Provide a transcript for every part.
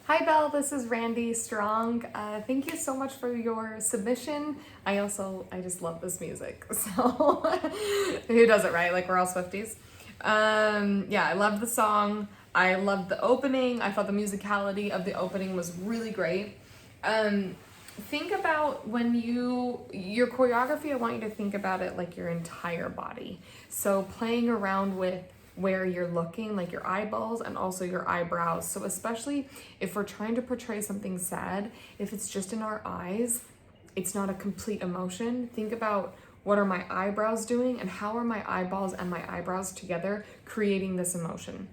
Hi Belle, this is Randi Strong. Thank you so much for your submission. I just love this music. So who doesn't, right? Like we're all Swifties. Yeah, I love the song. I loved the opening. I thought the musicality of the opening was really great. Think about when your choreography, I want you to think about it like your entire body. So playing around with where you're looking, like your eyeballs and also your eyebrows. So especially if we're trying to portray something sad, if it's just in our eyes, it's not a complete emotion. Think about, what are my eyebrows doing and how are my eyeballs and my eyebrows together creating this emotion?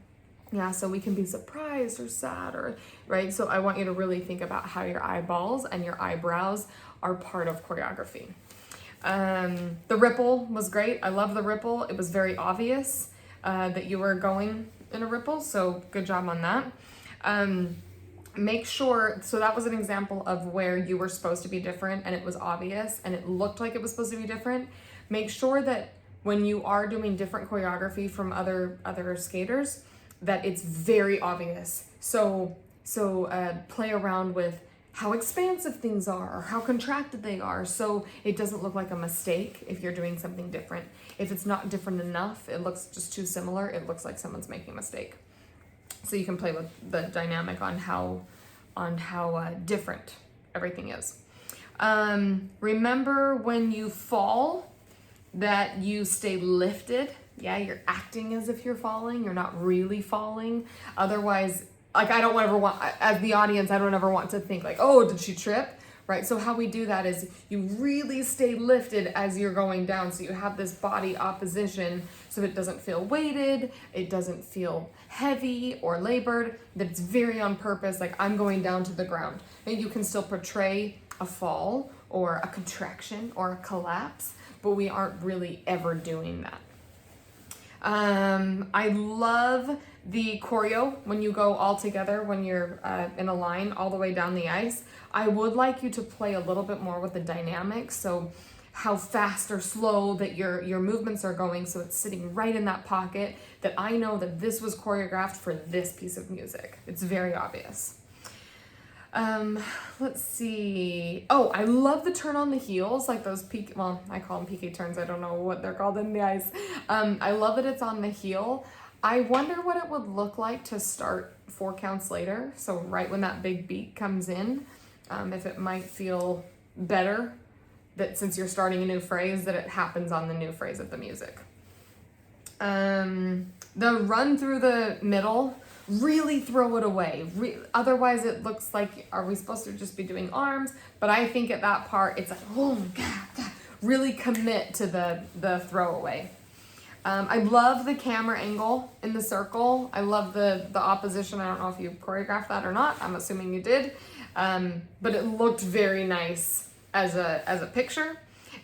Yeah, so we can be surprised or sad or, right? So I want you to really think about how your eyeballs and your eyebrows are part of choreography. The ripple was great. I love the ripple. It was very obvious that you were going in a ripple, so good job on that. Make sure, so that was an example of where you were supposed to be different and it was obvious and it looked like it was supposed to be different. Make sure that when you are doing different choreography from other skaters, that it's very obvious. So play around with how expansive things are or how contracted they are, so it doesn't look like a mistake if you're doing something different. If it's not different enough, it looks just too similar, it looks like someone's making a mistake. So you can play with the dynamic on how different everything is. Remember when you fall that you stay lifted. Yeah, you're acting as if you're falling, you're not really falling. Otherwise, like I don't ever want, as the audience, I don't ever want to think like, oh, did she trip? Right, so how we do that is you really stay lifted as you're going down. So you have this body opposition so it doesn't feel weighted, it doesn't feel heavy or labored, that it's very on purpose, like I'm going down to the ground. And you can still portray a fall or a contraction or a collapse, but we aren't really ever doing that. I love the choreo when you go all together, when you're in a line all the way down the ice. I would like you to play a little bit more with the dynamics, so how fast or slow that your movements are going, so it's sitting right in that pocket, that I know that this was choreographed for this piece of music. It's very obvious. Let's see. Oh, I love the turn on the heels, like those well, I call them PK turns. I don't know what they're called in the ice. I love that it's on the heel. I wonder what it would look like to start 4 counts later. So right when that big beat comes in, if it might feel better that since you're starting a new phrase, that it happens on the new phrase of the music. The run through the middle, really throw it away. Otherwise it looks like, are we supposed to just be doing arms? But I think at that part, it's like, oh God, really commit to the throwaway. I love the camera angle in the circle. I love the opposition. I don't know if you choreographed that or not. I'm assuming you did. But it looked very nice as a picture.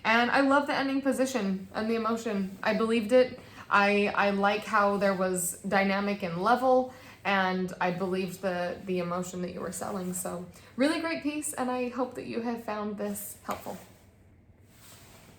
And I love the ending position and the emotion. I believed it. I like how there was dynamic and level, and I believed the emotion that you were selling. So really great piece, and I hope that you have found this helpful.